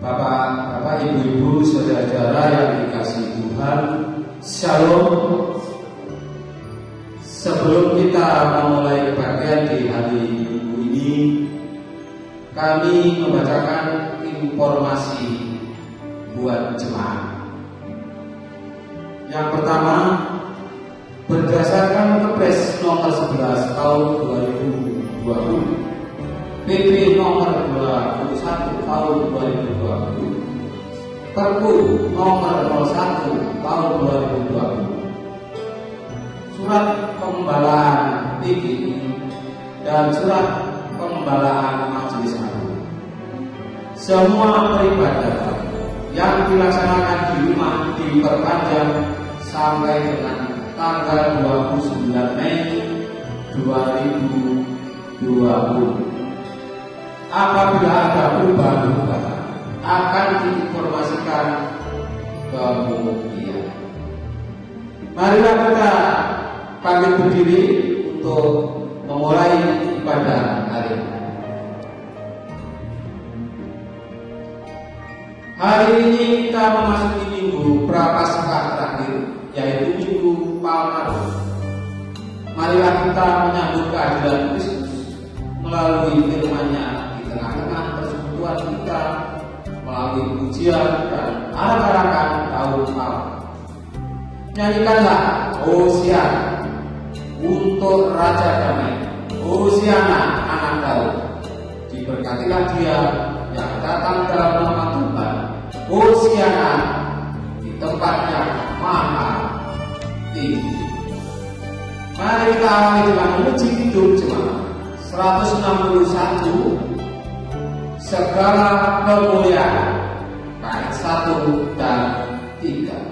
Bapak, Ibu-ibu, saudara-saudara yang dikasihi Tuhan, Shalom. Sebelum kita memulai kebaktian di hari Minggu ini, kami membacakan informasi buat jemaat. Yang pertama, berdasarkan Kepres nomor 11 tahun 2020, PP nomor 21 tahun 2020, Perpu nomor 01 tahun 2020, Surat Pembelaan PGI dan Surat Pembelaan Majelis Agung. Semua peribadatan yang dilaksanakan di rumah diperpanjang sampai dengan tanggal 29 Mei 2020. Apabila ada perubahan akan diinformasikan kemudian. Marilah kita bangkit berdiri untuk memulai ibadah hari ini. Hari ini kita memasuki minggu Prapaskah terakhir, yaitu Minggu Palmarum. Marilah kita menyambut kehadiran Kristus melalui firman-Nya tengah-tengah persekutuan kita, melalui pujian dan arak-arakan tahun malam. Nyanyikanlah Hosiana untuk Raja Damai, Hosiana anak Daud. Diberkatilah dia yang datang dalam nama Tuhan, Hosiana di tempatnya maha tinggi. Mari kita awali dengan memuji hidup jemaat 161, segala kemuliaan, bait 1 dan 3.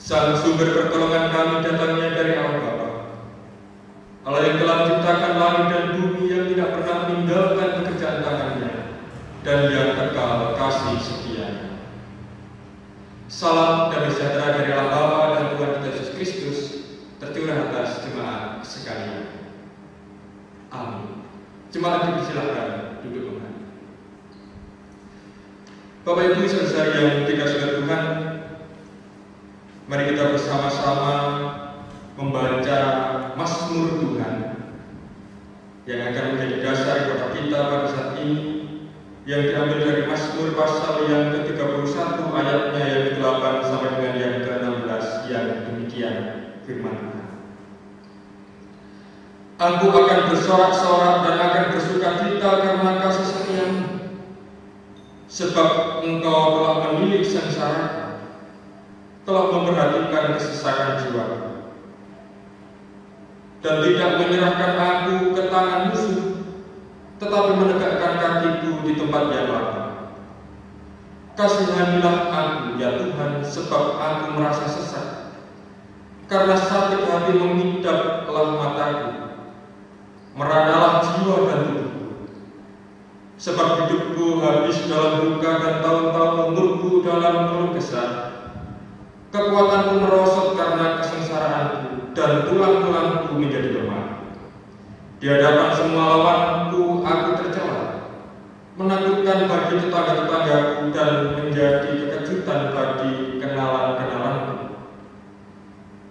Sang sumber pertolongan kami datangnya dari Allah Bapa, Allah yang telah menciptakan langit dan bumi, yang tidak pernah meninggalkan pekerjaan tangannya, dan yang kekal kasih setianya. Salam dan sejahtera dari Allah Bapa dan Tuhan kita Yesus Kristus tercurah atas jemaat sekalian. Amin. Jemaat dipersilahkan duduk kembali. Bapak Ibu saudara yang dikasihi Tuhan, mari kita bersama-sama membaca Mazmur Tuhan yang akan menjadi dasar kepada kita pada saat ini, yang diambil dari Mazmur pasal yang ke-31 ayatnya yang ke-8 sampai dengan yang ke-16, yang demikian firman Tuhan. Aku akan bersorak-sorak dan akan bersukacita karena kasih setiamu, sebab Engkau telah menilik sengsara, telah memperhatikan kesesakan jiwa, dan tidak menyerahkan aku ke tangan musuh, tetapi menegakkan kakiku di tempat yang lapang. Kasihanilah aku, ya Tuhan, sebab aku merasa sesat, karena sakit hati mengidaplah mataku. Meranalah jiwa dan tubuhku, sebab hidupku habis dalam duka dan tahun-tahun umurku dalam keluh kesah. Kekuatanku merosot karena kesengsaraanku, dan tulang-tulangku menjadi lemah. Di hadapan semua lawanku aku tercela, menakutkan bagi tetangga-tetanggaku dan menjadi kekejutan bagi kenalan-kenalanku.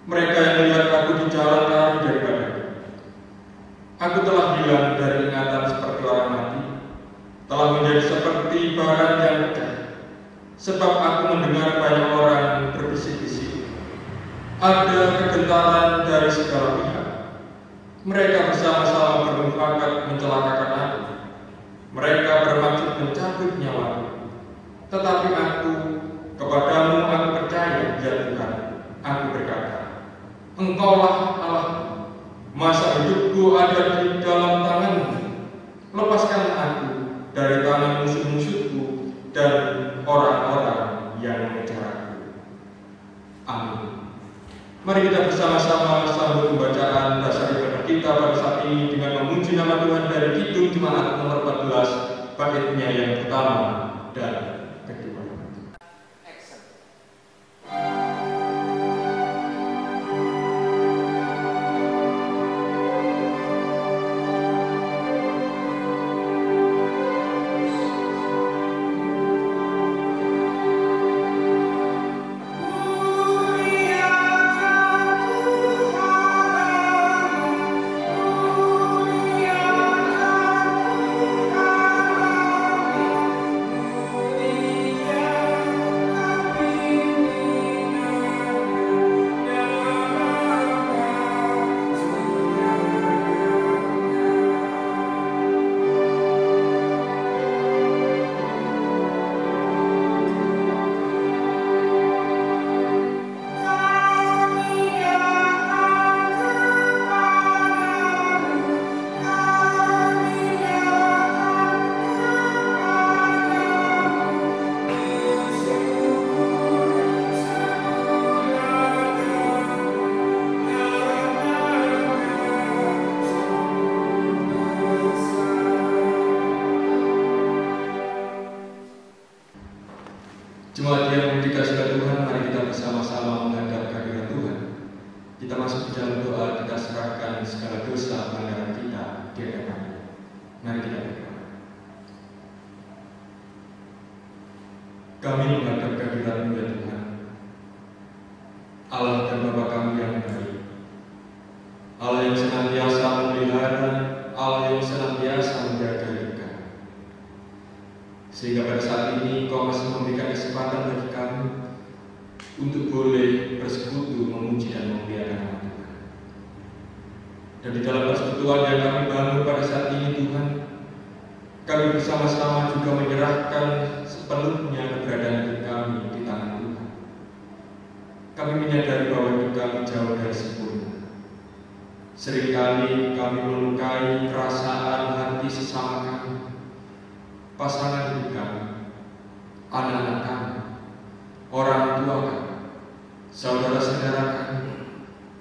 Mereka yang melihat aku di jalan lari daripadaku. Aku telah hilang dari ingatan seperti orang mati, telah menjadi seperti barang yang pecah, sebab aku mendengar banyak orang berbisik-bisik. Ada kegentaran dari segala pihak. Mereka bersama-sama bermufakat mencelakakan aku. Mereka bermaksud mencabut nyawaku. Tetapi aku, kepadamu aku percaya, ya Tuhan. Aku berkata, Engkaulah Allahku. Masa hidupku ada di dalam tangan-Mu. Lepaskan aku dari tangan musuh-musuhku dan orang-orang yang mengejar aku. Amin. Mari kita bersama-sama sambut pembacaan dasar ibadah kita pada saat ini dengan memuji nama Tuhan dari Kidung Jemaat nomor 14, baitnya yang pertama dan kedua. Jemaat yang dikasihi Tuhan, mari kita bersama-sama menghadap kehadirat Tuhan. Kita masuk ke dalam doa, kita serahkan segala dosa pelanggaran kita di hadapan-Nya. Mari kita berdoa. Kami menghadap kehadirat-Mu ya Tuhan, Allah dan Bapa kami yang baik, Allah yang senantiasa memelihara, Allah yang senantiasa menjaga kita. Sehingga pada saat ini Kau masih memberikan kesempatan bagi kami untuk boleh bersekutu, memuji dan memuliakan nama Tuhan. Dan di dalam persekutuan yang kami bangun pada saat ini Tuhan, kami bersama-sama juga menyerahkan sepenuhnya keberadaan hidup kami di tangan Tuhan. Kami menyadari bahwa hidup kami jauh dari sempurna. Seringkali kami melukai perasaan hati sesama kami, pasangan hidup kami, anak-anak kami, orang tua kami, saudara-saudara kami,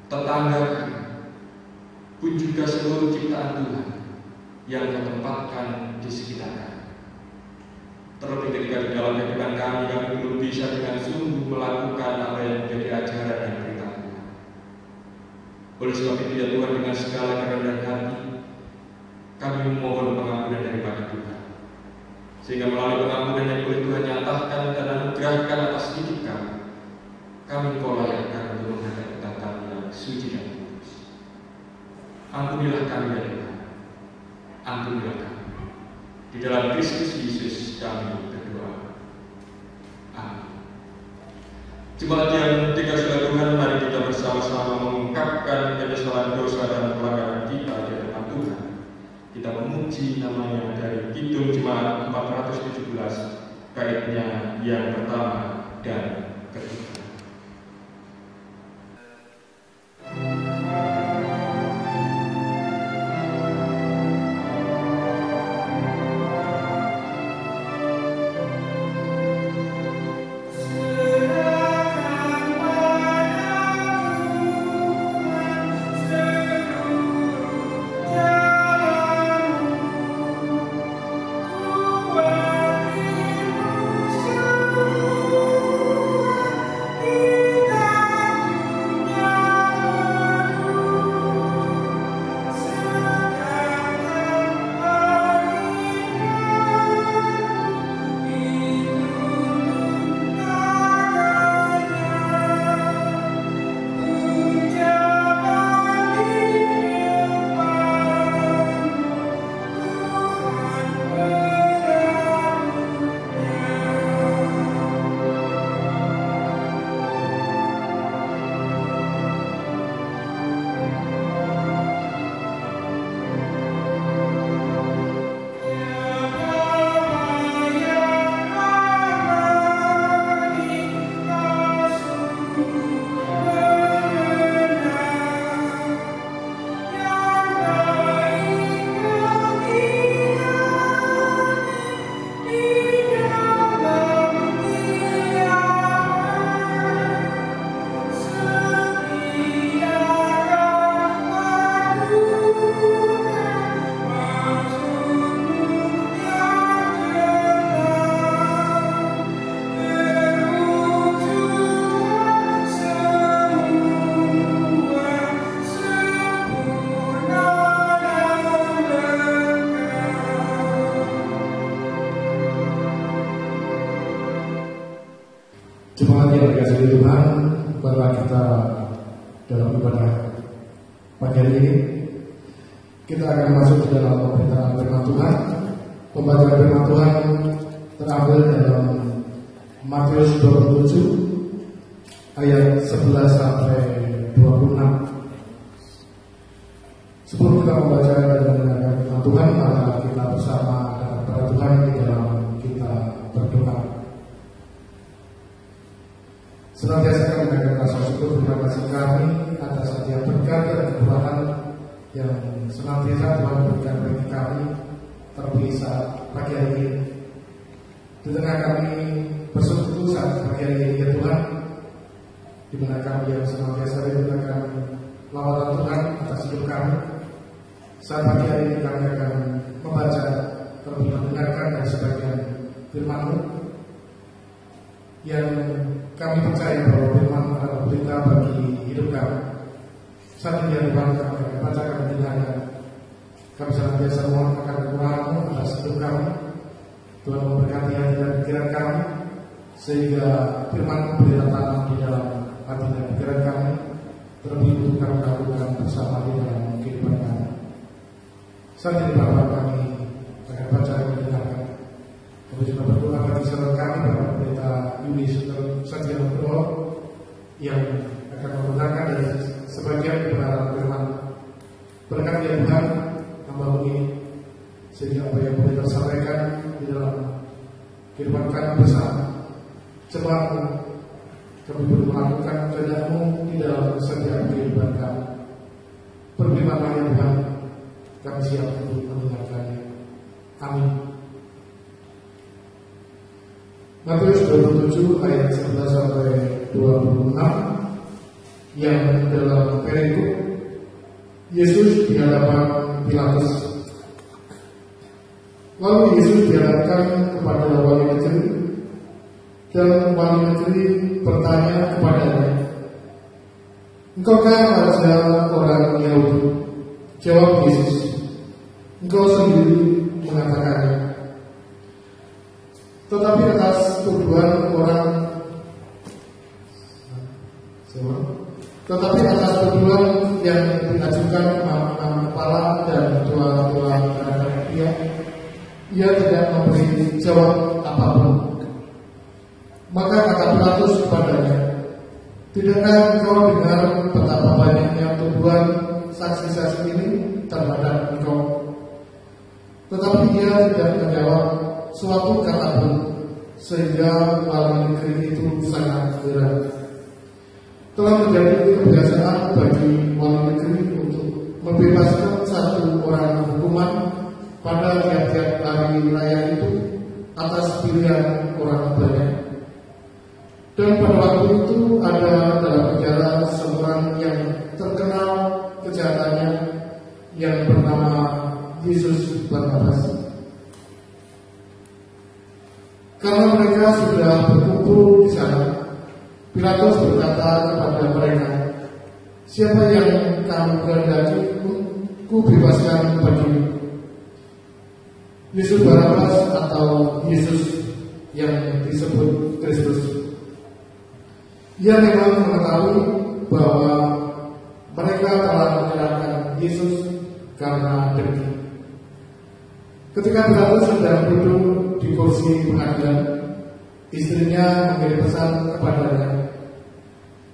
tetangga kami, pun juga seluruh ciptaan Tuhan yang Kau tempatkan di sekitar kami. Terlebih ketika di dalam kehidupan kami belum bisa dengan sungguh melakukan apa yang menjadi ajaran dan perintah Tuhan. Oleh sebab itu ya Tuhan, dengan segala kerendahan hati kami memohon pengampunan daripada Tuhan, sehingga melalui pengampunan yang boleh Tuhan nyatakan dan anugerahkan atas hidup kami Engkau layakkan untuk menghadap tatamu yang suci dan kudus. Ampunilah kami ya Tuhan, ampunilah kami. Di dalam Kristus Yesus kami berdoa. Amin. Jemaat yang dikasihi Tuhan, mari kita bersama-sama mengungkapkan penyesalan dosa dan pelanggaran kita di hadapan Tuhan. Kita memuji namanya dari Kidung Jemaat 417, baitnya yang pertama dan ketiga. Jemaat yang dikasihi Tuhan, marilah kita dalam ibadah pagi hari ini kita akan masuk ke dalam pemberitaan firman Tuhan. Pembacaan firman Tuhan terambil dalam Matius 27 ayat 11 sampai 26. Sebelum kita membaca dan mendengarkan firman Tuhan, maka kita bersama kepada Tuhan di dalam kita berdoa. Senantiasa kami mengajarkan rasa syukur terima kasih kami atas setiap berkat dan kekuatan yang senantiasa Tuhan berikan bagi kami, terlebih saat pagi hari ini. Di tengah kami bersekutu saat pagi hari ini ya Tuhan, di mana kami yang senantiasa menggunakan lawatan Tuhan atas hidup kami. Saat pagi hari ini kami akan membaca terlebih mendengarkan dari sebagian firman-Mu yang kami percaya bahwa firman adalah berita bagi hidup kami. Saat ini ya Tuhan, kami akan baca, kami dengarkan. Kami senantiasa mohon akan kekuatan-Mu atas hidup kami. Tuhan memberkati hati dan pikiran kami, sehingga firman-Mu boleh tertanam di dalam hati dan pikiran kami, terlebih untuk kami lakukan bersama di dalam kehidupan kami. Saat ini Bapa, kami akan baca dan mendengarkan. Kami juga berdoa bagi saudara kami, Bapak Pendeta Yudi Satya Nugroho, yang akan menggunakan dari sebagian kebenaran firman. Berkati ya Tuhan hamba-Mu ini, sehingga apa yang boleh tersampaikan di dalam kehidupan kami bersama. Jemaat-Mu, kami boleh melakukan kehendak-Mu di dalam setiap kehidupan kami. Berfirman-Lah ya Tuhan, kami siap untuk mendengarkannya. Amin. Matius 27 ayat 11 sampai 26 yang dalam perikop Yesus di hadapan Pilatus. Lalu Yesus dihadapkan kepada wali negeri, dan wali negeri bertanya kepadanya, "Engkau kan raja orang Yahudi?" Jawab Yesus, "Engkau sendiri mengatakannya." Tetapi atas tuduhan yang diajukan imam kepala dan ketua-ketua terhadap dia, ia tidak memberi jawab apapun. Maka kata Pilatus kepadanya, "Tidakkah engkau dengar betapa banyaknya tuduhan saksi-saksi ini terhadap engkau?" Tetapi dia tidak menjawab suatu kata pun, sehingga wali negeri itu sangat heran. Telah menjadi kebiasaan bagi wali negeri untuk membebaskan satu orang hukuman pada tiap-tiap hari raya itu atas pilihan orang banyak. Dan pada waktu itu ada dalam penjara seorang yang terkenal kejahatannya yang bernama Yesus Barnabas. Karena mereka sudah berkumpul di sana, Pilatus berkata kepada mereka, "Siapa yang kamu kehendaki ku bebaskan bagimu, Yesus Barnabas atau Yesus yang disebut Kristus?" Ia memang mengetahui bahwa mereka telah menyerahkan Yesus karena dengki. Ketika Pilatus sedang duduk di kursi pengadilan, istrinya mengirim pesan kepadanya,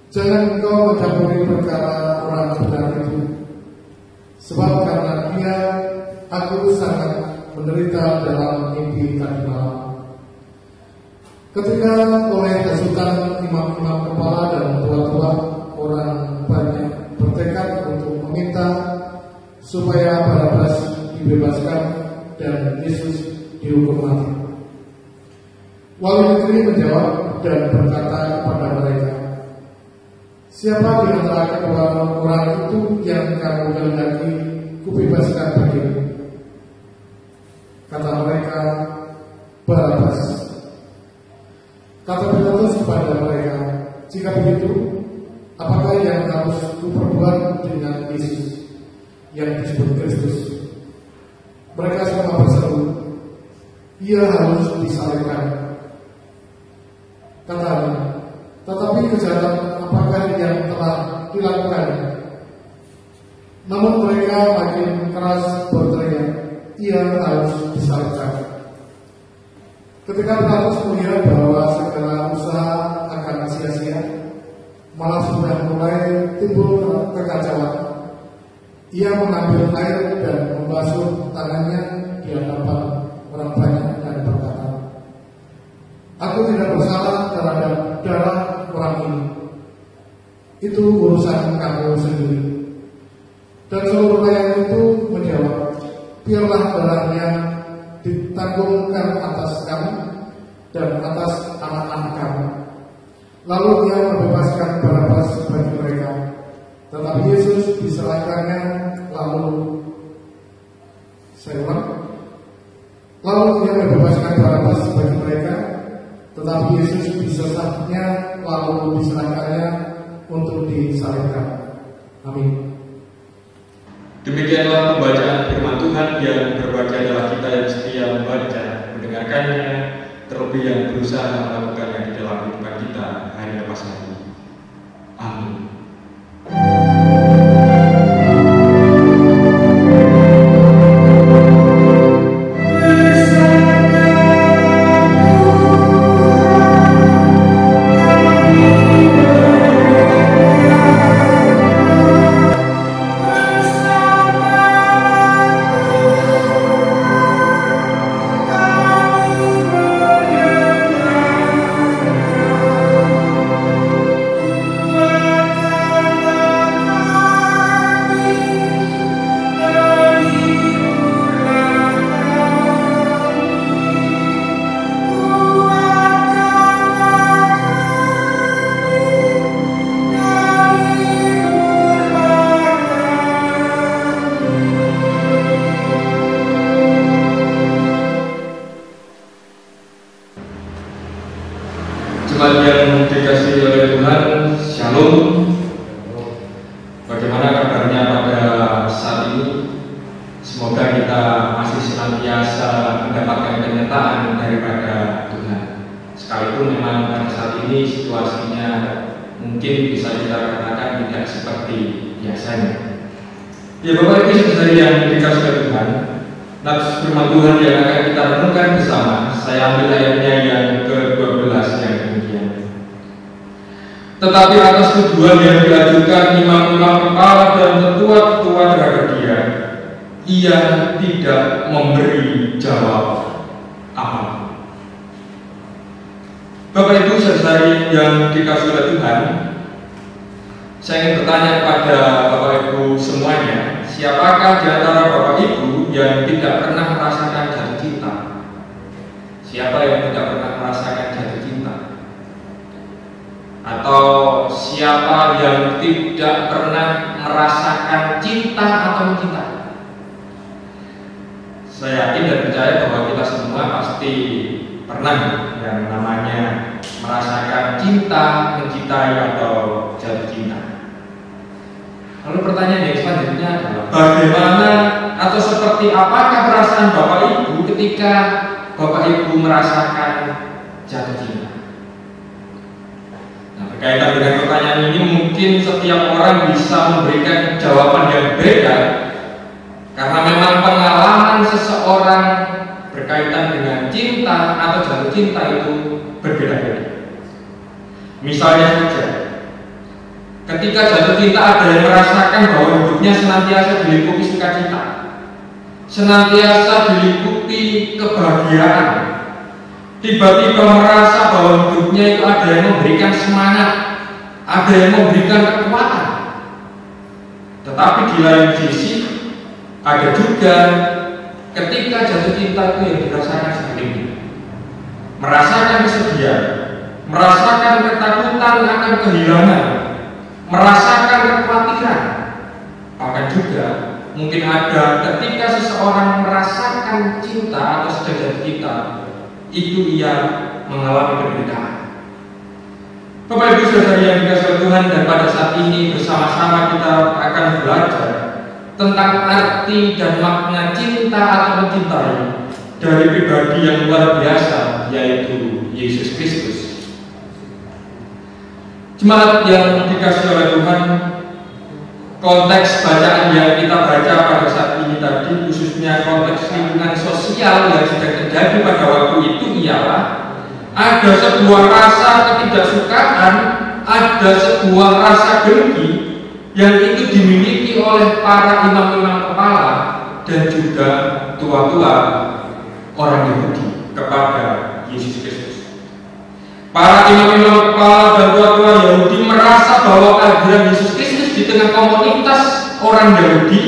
"Jangan engkau mencampuri perkara orang benar itu, sebab karena dia aku sangat menderita dalam mimpi tadi malam." Ketika oleh hasutan imam-imam kepala dan tua-tua, orang banyak bertekad untuk meminta supaya Barnabas dibebaskan dan Yesus dihukum mati. Wali negeri menjawab dan berkata kepada mereka, "Siapa di antara kedua orang itu yang kamu kehendaki kubebaskan bagimu?" Kata mereka, "Barnabas." Kata Pilatus kepada mereka, "Jika begitu, apakah yang harus kuperbuat dengan Yesus yang disebut Kristus?" Mereka semua berseru, "Ia harus disalibkan." Katanya, "Tetapi kejahatan apakah yang telah dilakukannya?" Namun mereka makin keras berteriak, "Ia harus disalibkan." Ketika Pilatus melihat bahwa segala usaha akan sia-sia, malah sudah mulai timbul kekacauan, ia mengambil air dan membasuh tangannya di hadapan orang banyak dan berkata, "Aku tidak bersalah terhadap darah orang ini. Itu urusan kamu sendiri." Dan seluruh rakyat itu menjawab, "Biarlah darahnya ditanggungkan atas kami dan atas anak-anak kami." Lalu ia membebaskan Barnabas bagi mereka, tetapi Yesus diserahkannya. Lalu ia membebaskan Barnabas bagi mereka, tetapi Yesus disesatnya lalu diserahkannya untuk disalibkan. Amin. Demikianlah pembacaan firman Tuhan. Yang berbahagia adalah kita yang setia membaca, mendengarkannya, terlebih yang berusaha melakukannya di dalam kehidupan kita hari lepas hari. Amin. biasanya. Ya Bapak Ibu saudari yang dikasihi Tuhan, nats firman Tuhan yang akan kita renungkan bersama, saya ambil ayatnya yang ke-12 yang demikian. Tetapi atas tuduhan yang diajukan imam-imam kepala dan tetua-tetua terhadap dia, ia tidak memberi jawab apa. Bapak Ibu saudari yang dikasihi oleh Tuhan, saya ingin bertanya kepada Bapak Ibu semuanya, siapakah di antara Bapak Ibu yang tidak pernah merasakan jatuh cinta? Siapa yang tidak pernah merasakan jatuh cinta? Atau siapa yang tidak pernah merasakan cinta atau mencintai? Saya yakin dan percaya bahwa kita semua pasti pernah yang namanya merasakan cinta, mencintai atau jatuh cinta. Lalu pertanyaan yang selanjutnya adalah bagaimana atau seperti apakah perasaan Bapak Ibu ketika Bapak Ibu merasakan jatuh cinta? Nah, berkaitan dengan pertanyaan ini mungkin setiap orang bisa memberikan jawaban yang beda karena memang pengalaman seseorang berkaitan dengan cinta atau jatuh cinta itu berbeda-beda. Misalnya saja, ketika jatuh cinta ada yang merasakan bahwa hidupnya senantiasa diliputi sukacita, senantiasa diliputi kebahagiaan, tiba-tiba merasa bahwa hidupnya itu ada yang memberikan semangat, ada yang memberikan kekuatan. Tetapi di lain sisi ada juga ketika jatuh cinta itu yang dirasakan seperti ini, merasakan kesedihan, merasakan ketakutan akan kehilangan, merasakan kekhawatiran. Bahkan juga mungkin ada ketika seseorang merasakan cinta atau sedang jatuh cinta, itu ia mengalami penderitaan. Bapak Ibu saudara yang dikasihi Tuhan, dan pada saat ini bersama-sama kita akan belajar tentang arti dan makna cinta atau mencintai dari pribadi yang luar biasa, yaitu Yesus Kristus. Jemaat yang dikasihi oleh Tuhan, konteks bacaan yang kita baca pada saat ini tadi, khususnya konteks lingkungan sosial yang sedang terjadi pada waktu itu, ialah ada sebuah rasa ketidaksukaan, ada sebuah rasa dengki yang itu dimiliki oleh para imam-imam kepala dan juga tua-tua orang Yahudi kepada Yesus Kristus. Para imam-imam kepala dan tua-tua Yahudi merasa bahwa kehadiran Yesus Kristus di tengah komunitas orang Yahudi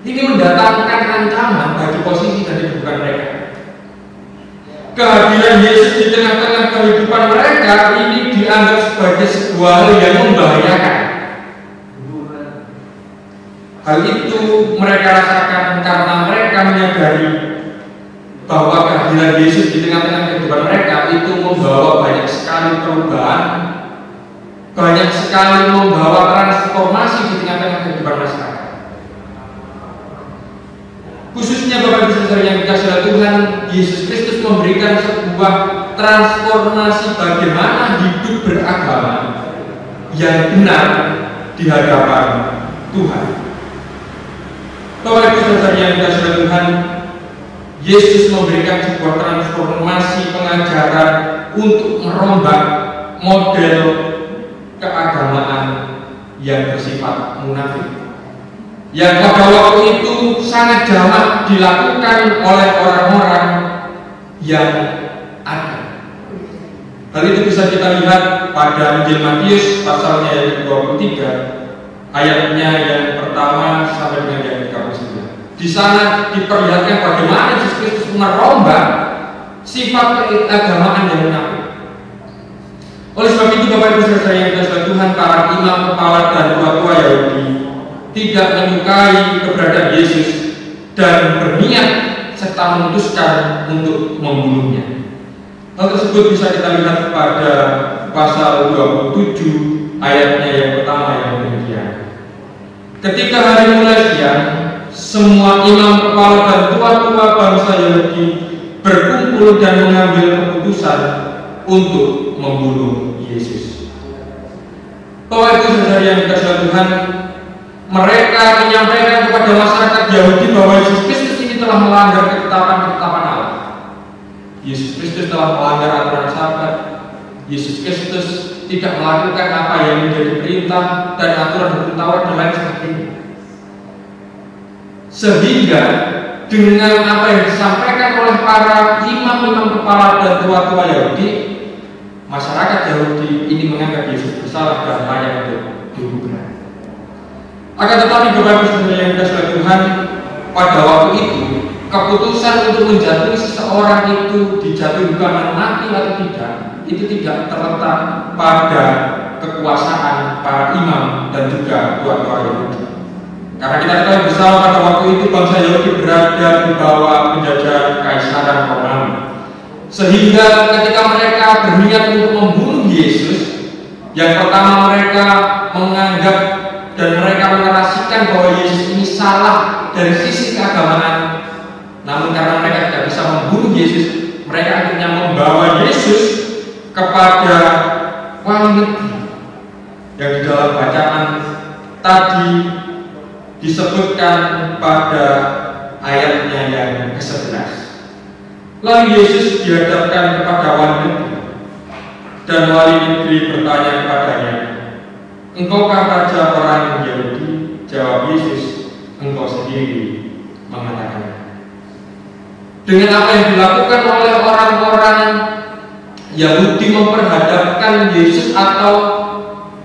ini mendatangkan ancaman bagi posisi dan kehidupan mereka. Kehadiran Yesus di tengah-tengah kehidupan mereka ini dianggap sebagai sebuah hal yang membahayakan. Hal itu mereka rasakan karena mereka menyadari bahwa kehadiran Yesus di tengah-tengah kehidupan mereka itu membawa banyak sekali perubahan, banyak sekali membawa transformasi di tengah-tengah kehidupan masyarakat. Khususnya Bapak Ibu saudara yang dikasihi Tuhan, Yesus Kristus memberikan sebuah transformasi bagaimana hidup beragama yang benar di hadapan Tuhan. Bapak Ibu saudara yang dikasihi Tuhan, Yesus memberikan sebuah transformasi pengajaran untuk merombak model keagamaan yang bersifat munafik, yang pada waktu itu sangat jamak dilakukan oleh orang-orang yang ada. Hal itu bisa kita lihat pada Injil Matius pasalnya yang ke-23, ayatnya yang pertama sampai dengan yang ke-39. Di sana diperlihatkan bagaimana Yesus Kristus merombak sifat keagamaan yang munafik. Oleh sebab itu Bapak Ibu saudara yang dikasihi Tuhan, para imam kepala dan tua-tua Yahudi tidak menyukai keberadaan Yesus dan berniat serta memutuskan untuk membunuhnya. Hal tersebut bisa kita lihat pada pasal 27 ayatnya yang pertama yang demikian. Ketika hari mulai siang, semua imam kepala dan tua-tua bangsa Yahudi berkumpul dan mengambil keputusan untuk membunuh Yesus. Bapak Ibu saudara yang dikasihi Tuhan, mereka menyampaikan kepada masyarakat Yahudi bahwa Yesus Kristus ini telah melanggar ketetapan-ketetapan Allah. Yesus Kristus telah melanggar aturan Sabat. Yesus Kristus tidak melakukan apa yang menjadi perintah dan aturan hukum Taurat dan lain sebagainya. Sehingga dengan apa yang disampaikan oleh para imam-imam kepala dan tua-tua Yahudi, masyarakat Yahudi ini menganggap Yesus bersalah dan layak untuk dihukum. Akan tetapi Bapak Ibu Saudara yang dikasihi Tuhan, pada waktu itu keputusan untuk menjatuhi seseorang itu dijatuhi hukuman mati atau tidak, itu tidak terletak pada kekuasaan para imam dan juga tua-tua Yahudi. Karena kita ketahui bersama pada waktu itu bangsa Yahudi berada di bawah penjajahan Kaisaran Romawi. Sehingga ketika mereka berniat untuk membunuh Yesus, yang pertama mereka menganggap dan mereka menarasikan bahwa Yesus ini salah dari sisi keagamaan. Namun karena mereka tidak bisa membunuh Yesus, mereka akhirnya membawa Yesus kepada wali negeri yang di dalam bacaan tadi disebutkan pada ayatnya yang ke-11. Lalu Yesus dihadapkan kepada wali negeri, dan wali negeri bertanya kepadanya, "Engkaukah raja orang Yahudi?" Jawab Yesus, "Engkau sendiri mengatakan." Dengan apa yang dilakukan oleh orang-orang Yahudi memperhadapkan Yesus atau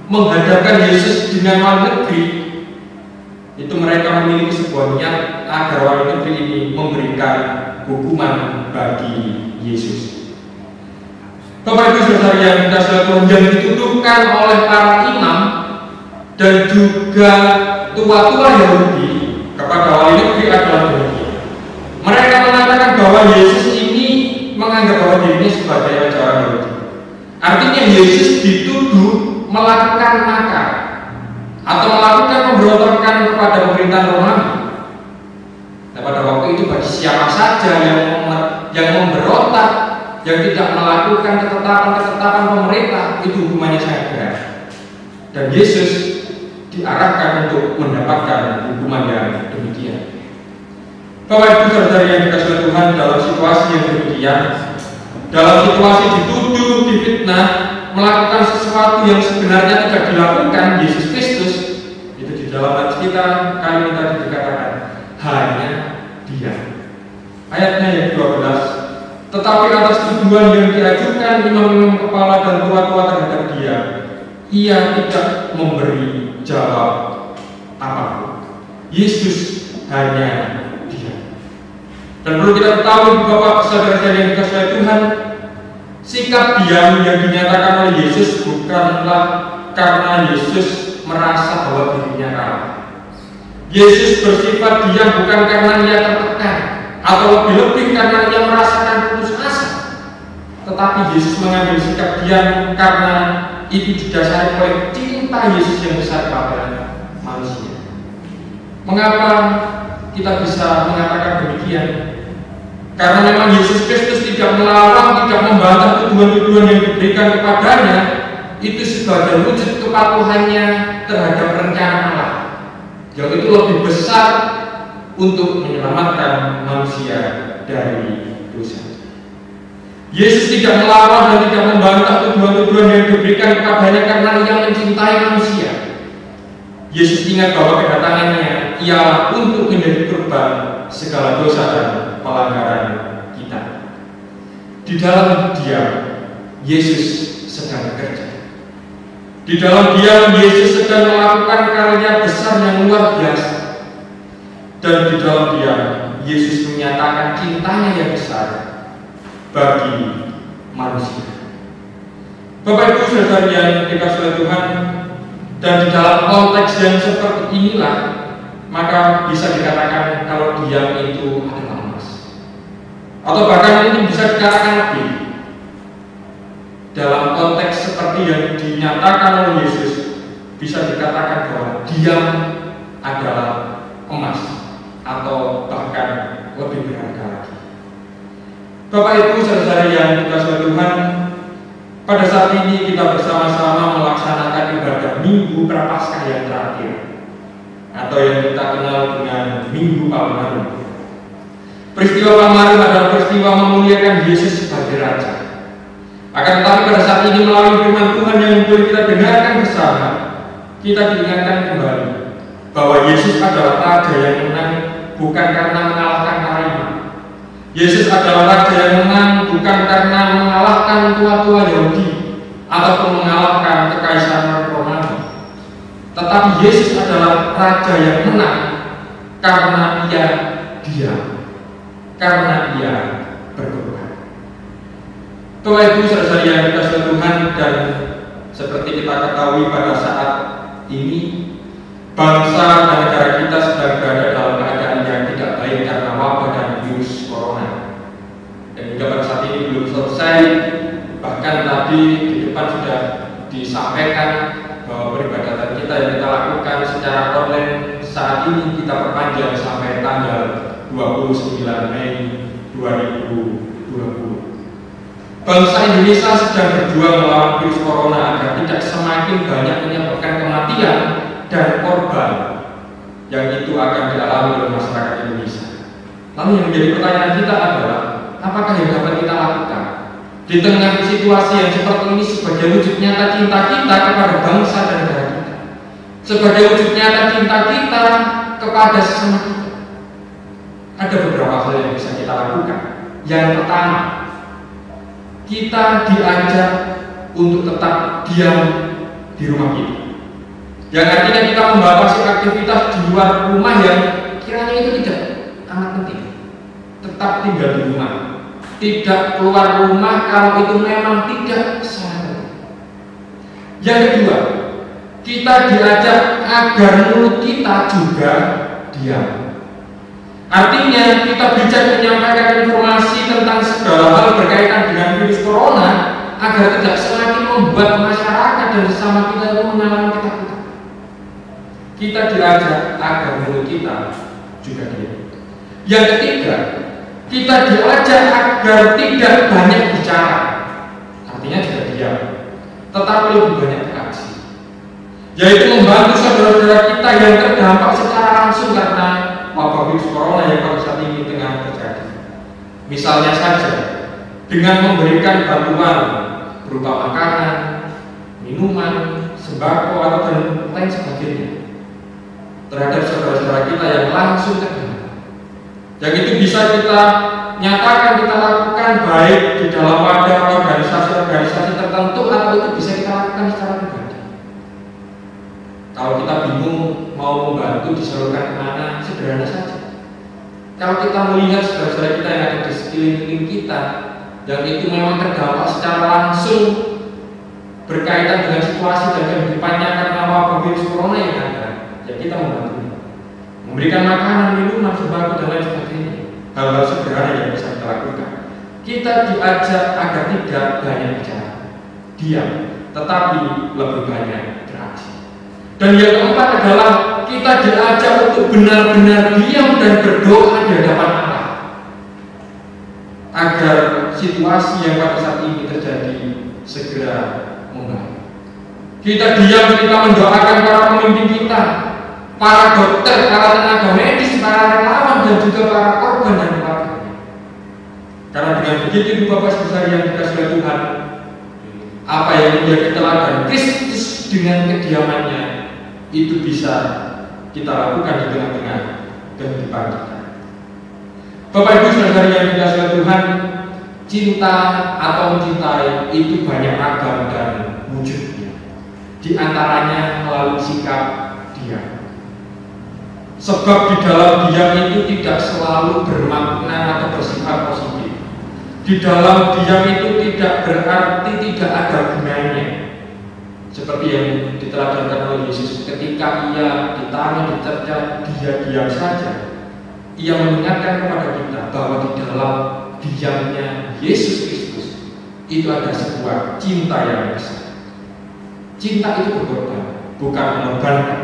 menghadapkan Yesus dengan wali negeri, itu mereka memiliki sebuah niat agar wali negeri ini memberikan hukuman bagi Yesus. Bapak Ibu Saudara yang dikasihi Tuhan, yang dituduhkan oleh para imam dan juga tua-tua Yahudi kepada wali negeri adalah demikian. Mereka mengatakan bahwa Yesus ini menganggap bahwa dirinya sebagai raja orang Yahudi. Artinya Yesus dituduh melakukan makar atau melakukan pemberontakan kepada pemerintahan Romawi. Nah, pada waktu itu bagi siapa saja yang memberontak, yang tidak melakukan ketetapan-ketetapan pemerintah, itu hukumannya sangat berat. Dan Yesus diarahkan untuk mendapatkan hukuman yang demikian. Bapak Ibu Saudara yang dikasihi Tuhan, dalam situasi yang demikian, dalam situasi dituduh, difitnah, melakukan sesuatu yang sebenarnya tidak dilakukan Yesus Kristus, itu di dalam ayat kita kali ini tadi dikatakan hanya Dia. Ayatnya yang 12. Tetapi atas tuduhan yang diajukan imam-imam kepala dan tua-tua terhadap Dia, Ia tidak memberi jawab apapun. Yesus hanya Dia. Dan perlu kita ketahui Bapak saudara-saudara yang dikasihi Tuhan, sikap diam yang dinyatakan oleh Yesus bukanlah karena Yesus merasa bahwa dirinya kalah. Yesus bersifat diam bukan karena Ia tertekan atau lebih-lebih karena Ia merasakan putus asa. Tetapi Yesus mengambil sikap diam karena itu didasari oleh cinta Yesus yang besar kepada manusia. Mengapa kita bisa mengatakan demikian? Karena memang Yesus Kristus tidak melarang, tidak membantah tuduhan-tuduhan yang diberikan kepadanya, itu sebagai wujud kepatuhannya terhadap rencana Allah, yang itu lebih besar untuk menyelamatkan manusia dari dosa. Yesus tidak melarang dan tidak membantah tuduhan-tuduhan yang diberikan kepadanya karena Ia mencintai manusia. Yesus ingat bahwa kedatangannya ialah untuk menjadi korban segala dosa dan pelanggaran kita. Di dalam diam, Yesus sedang bekerja. Di dalam diam, Yesus sedang melakukan karya besar yang luar biasa. Dan di dalam diam, Yesus menyatakan cintanya yang besar bagi manusia. Bapak Ibu Saudara yang dikasihi Tuhan, dan di dalam konteks yang seperti inilah, maka bisa dikatakan kalau diam itu adalah emas. Atau bahkan mungkin bisa dikatakan lebih. Dalam konteks seperti yang dinyatakan oleh Yesus, bisa dikatakan bahwa diam adalah emas atau bahkan lebih berharga lagi. Bapak Ibu saudara yang dikasihi Tuhan, pada saat ini kita bersama-sama melaksanakan ibadah Minggu Prapaskah yang terakhir. atau yang kita kenal dengan Minggu Palmarum. Peristiwa Palmarum adalah peristiwa memuliakan Yesus sebagai Raja. Akan tetapi pada saat ini melalui firman Tuhan yang boleh kita dengarkan bersama, kita diingatkan kembali bahwa Yesus adalah Raja yang menang bukan karena mengalahkan Arema. Yesus adalah Raja yang menang bukan karena mengalahkan tua-tua Yahudi ataupun mengalahkan kekaisaran Romawi. Tetapi Yesus adalah Raja yang menang karena Ia diam, karena Ia berkorban. Bapak Ibu saudara yang dikasihi Tuhan, dan seperti kita ketahui pada saat ini bangsa dan negara kita sedang berada dalam keadaan yang tidak baik karena wabah dan virus corona. Dan hingga pada saat ini belum selesai. Bahkan tadi di depan sudah disampaikan bahwa peribadatan kita yang kita lakukan secara online saat ini kita perpanjang sampai tanggal 29 Mei 2020. Bangsa Indonesia sedang berjuang melawan virus corona agar tidak semakin banyak menyebabkan kematian dan korban yang itu akan dialami oleh masyarakat Indonesia. Lalu yang menjadi pertanyaan kita adalah, apakah yang dapat kita lakukan di tengah situasi yang seperti ini sebagai wujud nyata cinta kita kepada bangsa dan negara kita, sebagai wujud nyata cinta kita kepada sesama kita? Ada beberapa hal yang bisa kita lakukan. Yang pertama, kita diajak untuk tetap diam di rumah kita. Yang artinya kita membatasi aktivitas di luar rumah yang kiranya itu tidak amat penting. Tetap tinggal di rumah, tidak keluar rumah kalau itu memang tidak sangat. Yang kedua, kita diajak agar mulut kita juga diam. Artinya kita bijak menyampaikan informasi tentang segala hal berkaitan dengan virus corona agar tidak semakin membuat masyarakat dan sesama kita itu mengalami ketakutan. Kita diajak agar mulut kita juga diam. Yang ketiga, kita diajak agar tidak banyak bicara, artinya tidak diam, tetapi lebih banyak beraksi, yaitu membantu saudara-saudara kita yang terdampak secara langsung karena wabah virus corona yang pada saat ini tengah terjadi. Misalnya saja dengan memberikan bantuan berupa makanan, minuman, sembako atau dan lain sebagainya terhadap saudara-saudara kita yang langsung terdampak. Yang itu bisa kita nyatakan, kita lakukan baik di dalam wadah organisasi tertentu atau itu bisa kita lakukan secara pribadi. Kalau kita bingung mau membantu disalurkan kemana, sederhana saja. Kalau kita melihat saudara-saudara kita yang ada di sekeliling kita yang itu memang terdampak secara langsung berkaitan dengan situasi dan kehidupannya karena wabah virus corona yang ada, ya kita membantu, memberikan makanan, minuman, sembako dan lain sebagainya. Hal-hal sederhana yang bisa kita lakukan. Kita diajak agar tidak banyak bicara, diam, tetapi lebih banyak beraksi. Dan yang keempat adalah kita diajak untuk benar-benar diam dan berdoa di hadapan Allah agar situasi yang pada saat ini terjadi segera membaik. Kita diam, kita mendoakan para pemimpin kita, para dokter, para tenaga medis, para relawan dan juga para korban dan keluarganya. Karena dengan begitu Bapak Saudara yang dikasihi Tuhan, apa yang menjadi teladan Kristus dengan kediamannya itu bisa kita lakukan di tengah-tengah kehidupan kita. Bapak Ibu Saudara yang dikasihi Tuhan, cinta atau mencintai itu banyak ragam dan wujudnya. Di antaranya melalui sikap diam. Sebab di dalam diam itu tidak selalu bermakna atau bersifat positif. Di dalam diam itu tidak berarti tidak ada gunanya. Seperti yang diteladankan oleh Yesus ketika ia ditanya, dicerca, dia diam saja. Ia mengingatkan kepada kita bahwa di dalam diamnya Yesus Kristus itu ada sebuah cinta yang besar. Cinta itu berkorban, bukan mengorbankan.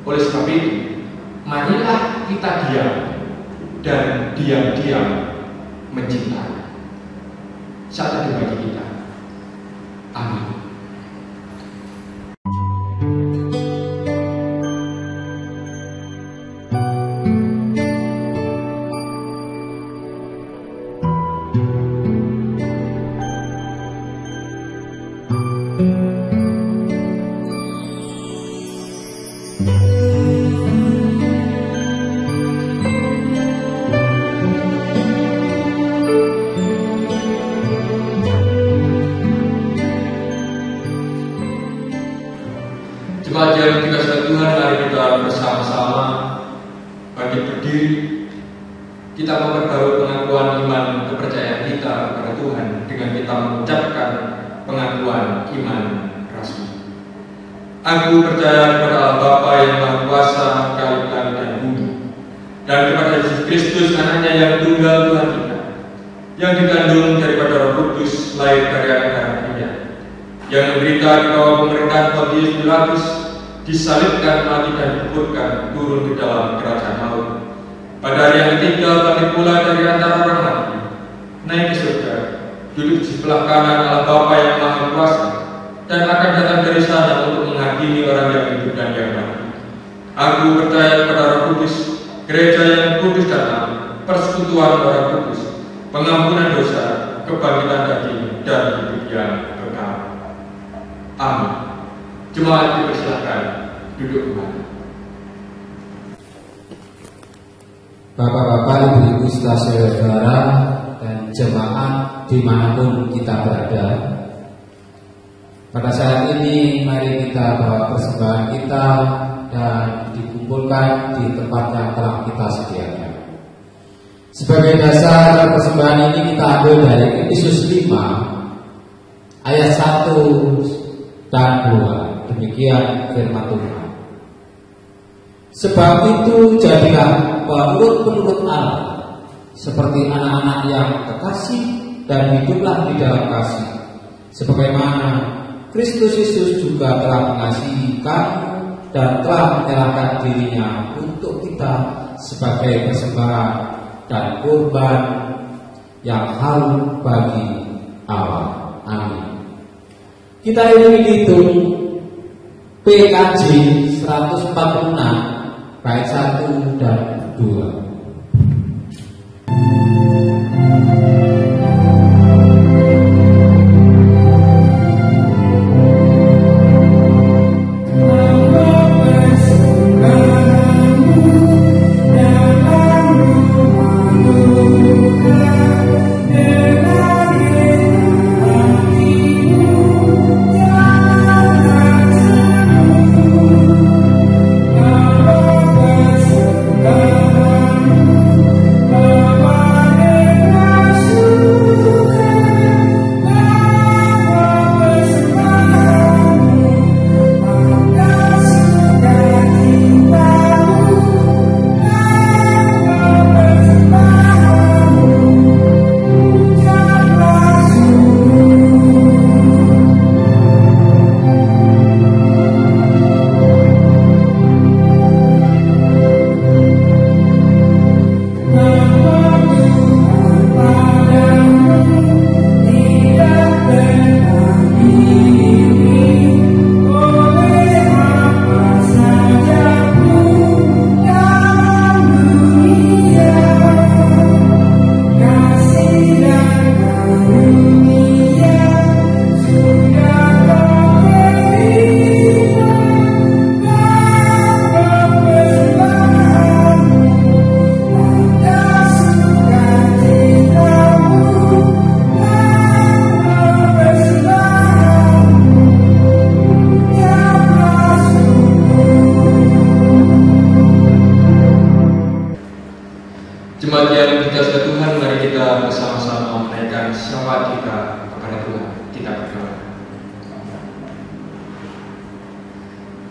Oleh sebab itu, marilah kita diam dan diam-diam mencintai. Saat itu bagi kita. Amin. sendiri, kita memperbarui pengakuan iman kepercayaan kita kepada Tuhan dengan kita mengucapkan pengakuan iman rasmi. Aku percaya kepada Allah Bapa yang Maha Kuasa, Kali langit dan bumi, dan kepada Yesus Kristus, anaknya yang tunggal Tuhan kita, yang dikandung daripada Roh Kudus, lahir dari anak darah Maria, yang menderita di bawah pemerintahan Pontius Pilatus, disalibkan, mati dan dikuburkan, turun ke dalam kerajaan maut. Pada hari yang ketiga bangkit pula dari antara orang mati, naik ke surga, duduk di sebelah kanan Allah Bapa yang Maha Kuasa, dan akan datang dari sana untuk menghakimi orang yang hidup dan yang mati. Aku percaya kepada Roh Kudus, gereja yang kudus dan am, persekutuan orang kudus, pengampunan dosa, kebangkitan daging, dan hidup yang kekal. Amin. Jemaat dipersilakan duduk kembali. Bapak-bapak, ibu-ibu, saudara dan jemaat dimanapun kita berada, pada saat ini mari kita bawa persembahan kita dan dikumpulkan di tempat yang telah kita sediakan. Sebagai dasar persembahan ini kita ambil dari Efesus 5 ayat 1 dan 2. Demikian firman Tuhan. Sebab itu jadilah penurut Allah seperti anak-anak yang kekasih, dan hiduplah di dalam kasih, sebagaimana Kristus Yesus juga telah mengasihi kamu dan telah menyerahkan dirinya untuk kita sebagai persembahan dan kurban yang harum bagi Allah. Amin. Kita ini dihitung PKJ 146 bait 1 dan 2.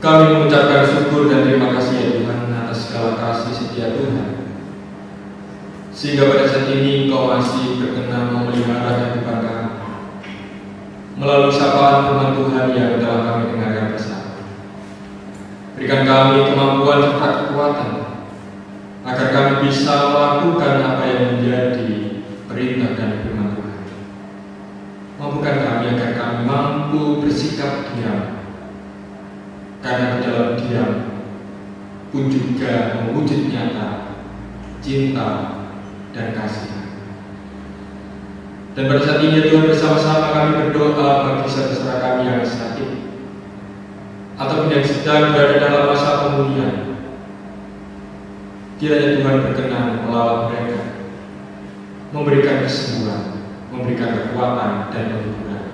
Kami mengucapkan syukur dan terima kasih ya Tuhan atas segala kasih setia Tuhan, sehingga pada saat ini Engkau masih berkenan memelihara kehidupan kami melalui sapaan firman Tuhan yang telah kami dengarkan bersama. Berikan kami kemampuan serta kekuatan agar kami bisa melakukan apa yang menjadi perintah dan firman Tuhan. Mampukan kami agar kami mampu bersikap diam, karena di dalam diam pun juga mewujud nyata cinta dan kasih. Dan pada saat ini Tuhan, bersama-sama kami berdoa bagi saudara kami yang sakit atau yang sedang berada dalam masa pemulihan. Kiranya Tuhan berkenan melawat mereka, memberikan kesembuhan, memberikan kekuatan dan penghiburan.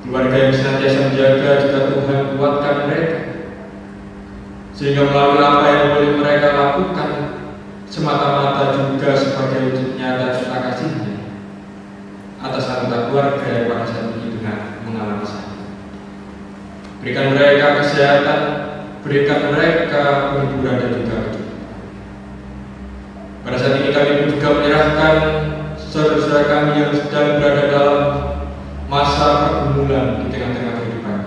Keluarga yang senantiasa menjaga juga Tuhan kuatkan mereka, sehingga melalui apa yang boleh mereka lakukan kesehatan, berikan mereka penghiburan dan juga kehidupan. Pada saat ini kami pun juga menyerahkan saudara-saudara kami yang sedang berada dalam masa pergumulan di tengah-tengah kehidupan,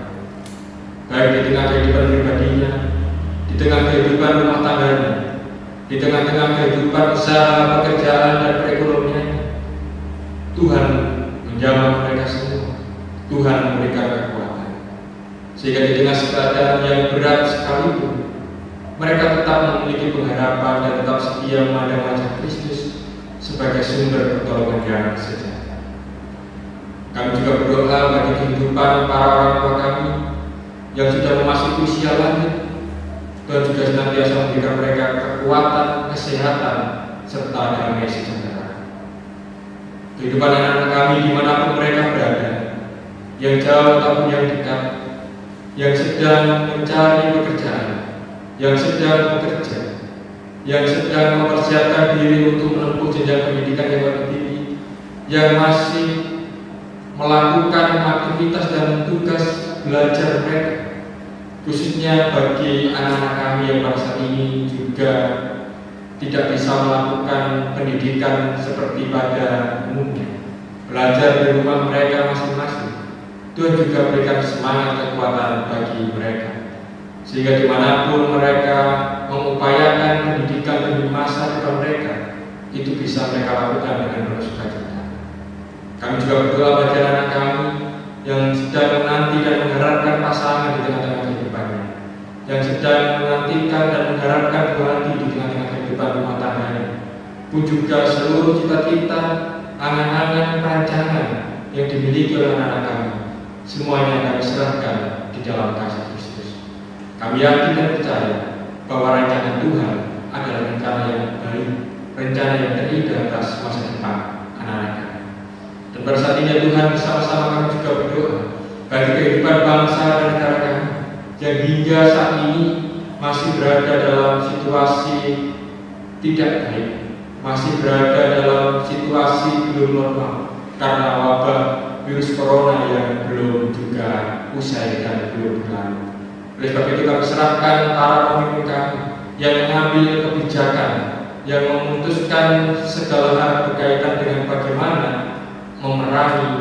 baik di tengah kehidupan pribadinya, di tengah kehidupan rumah tangganya, di tengah-tengah kehidupan usaha, pekerjaan, dan perekonomian. Tuhan menjamah mereka semua. Tuhan memberikan kekuatan, sehingga di tengah keadaan yang berat sekalipun, mereka tetap memiliki pengharapan dan tetap setia memandang wajah Kristus sebagai sumber pertolongan yang sejahtera. Kami juga berdoa bagi kehidupan para orang tua kami yang sudah memasuki usia lanjut, dan juga senantiasa memberikan mereka kekuatan, kesehatan, serta damai sejahtera. Kehidupan anak-anak kami dimanapun mereka berada, yang jauh ataupun yang dekat, yang sedang mencari pekerjaan, yang sedang bekerja, yang sedang mempersiapkan diri untuk menempuh jenjang pendidikan yang lebih tinggi, yang masih melakukan aktivitas dan tugas belajar mereka, khususnya bagi anak-anak kami yang pada saat ini juga tidak bisa melakukan pendidikan seperti pada umumnya, belajar di rumah mereka masing-masing. Tuhan juga berikan semangat kekuatan bagi mereka, sehingga dimanapun mereka mengupayakan pendidikan demi masa depan mereka, itu bisa mereka lakukan dengan penuh sukacita. Kami juga berdoa bagi anak kami yang sedang menanti dan mengharapkan pasangan di tengah-tengah kehidupannya, yang sedang menantikan dan mengharapkan buah hati di tengah-tengah kehidupan rumah tangganya, pun juga seluruh cita-cita, angan-angan, perancangan yang dimiliki oleh anak-anak kami, semuanya kami serahkan di dalam kasih Kristus. Kami yakin dan percaya bahwa rancangan Tuhan adalah rencana yang baik, rencana yang terindah atas masa depan anak-anak kami. Dan pada saat ini Tuhan, bersama-sama kami juga berdoa bagi kehidupan bangsa dan negara kami yang hingga saat ini masih berada dalam situasi tidak baik, masih berada dalam situasi belum normal karena wabah virus corona yang belum juga usai dan belum berlalu. Oleh sebab itu kami serahkan para pemimpin kami yang mengambil kebijakan, yang memutuskan segala hal berkaitan dengan bagaimana memerangi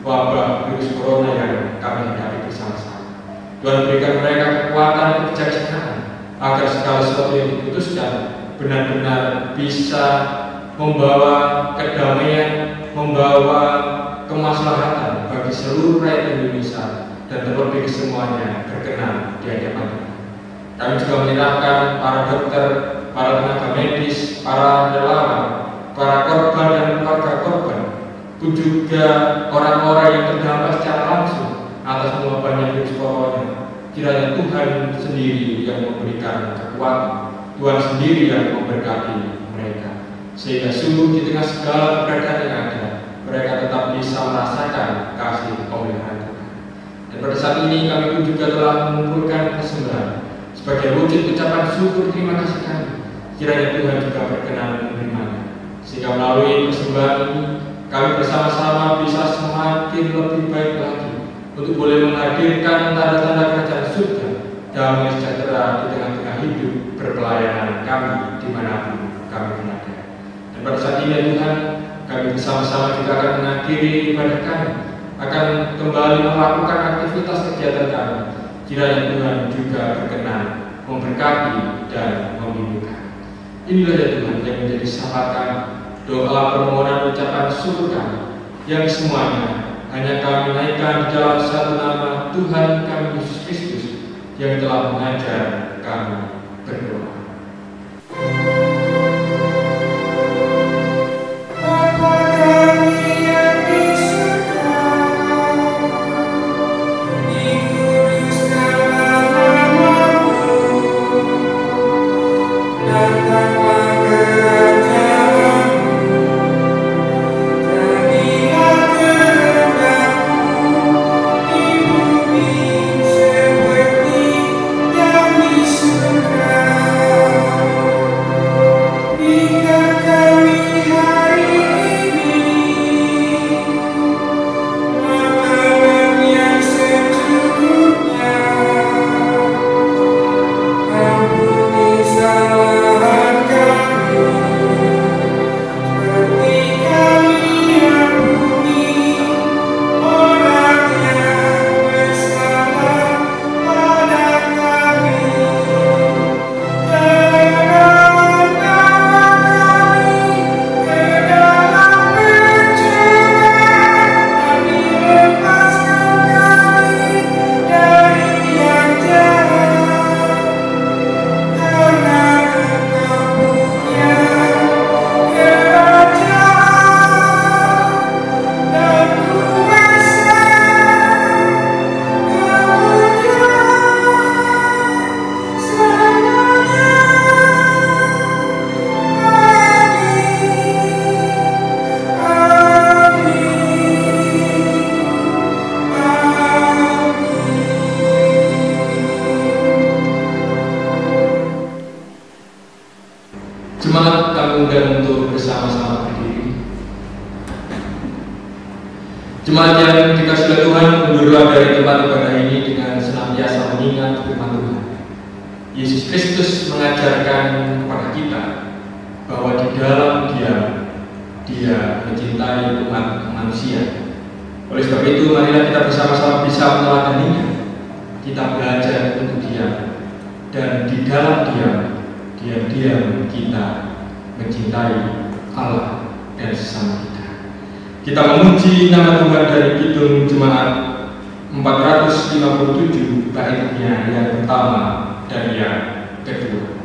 wabah virus corona yang kami hadapi bersama-sama. Tuhan berikan mereka kekuatan kebijaksanaan agar segala sesuatu yang diputuskan benar-benar bisa membawa kedamaian, membawa kemaslahatan bagi seluruh rakyat Indonesia dan terlebih semuanya berkenan di hadapan Tuhan. Kami juga menyerahkan para dokter, para tenaga medis, para relawan, para korban dan keluarga korban, pun juga orang-orang yang terdampak secara langsung atas mewabannya virus corona. Kiranya Tuhan sendiri yang memberikan kekuatan, Tuhan sendiri yang memberkati mereka, sehingga sungguh di tengah segala keberadaan yang ada, mereka tetap bisa merasakan kasih pemeliharaan Tuhan. Dan pada saat ini kami pun juga telah mengumpulkan persembahan sebagai wujud ucapan syukur terima kasih kami. Kiranya Tuhan juga berkenan menerimanya, sehingga melalui persembahan ini kami bersama-sama bisa semakin lebih baik lagi untuk boleh menghadirkan tanda-tanda kerajaan surga, damai sejahtera di tengah-tengah hidup berpelayanan kami dimanapun kami berada. Dan pada saat ini Tuhan, kami bersama-sama juga akan mengakhiri ibadah kami, akan kembali melakukan aktivitas kegiatan kami. Kiranya Tuhan juga berkenan memberkati dan membimbing kami. Inilah ya Tuhan yang menjadi sahabat kami, doa permohonan ucapan syukur kami, yang semuanya hanya kami naikkan di dalam satu nama Tuhan kami Yesus Kristus yang telah mengajar kami berdoa. Seperti yang di surga. Jemaat kami undang untuk bersama-sama berdiri. Jemaat yang dikasihi Tuhan, mundurlah dari tempat ibadah ini dengan senantiasa mengingat firman Tuhan. Yesus Kristus mengajarkan kepada kita bahwa di dalam Dia mencintai umat manusia. Oleh sebab itu, marilah kita bersama-sama bisa meneladaninya. Kita belajar untuk diam, dan di dalam diam kita mencintai Allah dan sesama kita. Kita memuji nama Tuhan dari Kidung Jemaat 457 baitnya yang pertama dan yang kedua.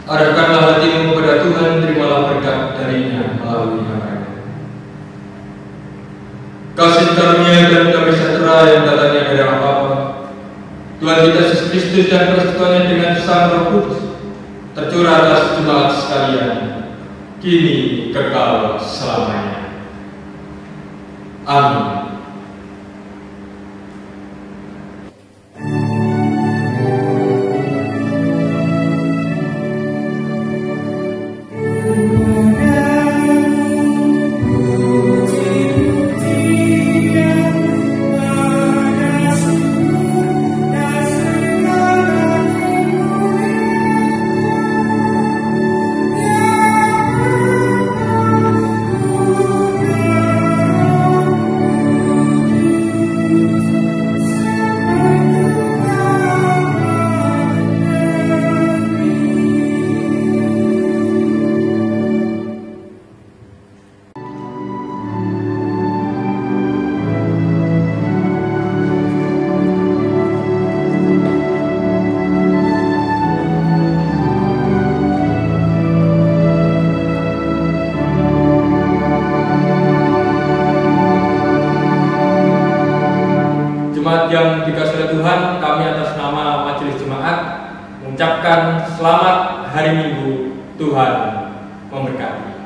Arahkanlah hatimu kepada Tuhan, terimalah berkat darinya melalui namanya. Kasih karunia dan damai sejahtera yang datangnya dari Allah Bapa, Tuhan kita Yesus Kristus dan persekutuannya dengan Sang Roh Kudus tercurah atas jemaat sekalian, kini kekal selamanya. Amin. Yang dikasihi Tuhan, kami atas nama Majelis Jemaat mengucapkan selamat hari Minggu. Tuhan memberkati.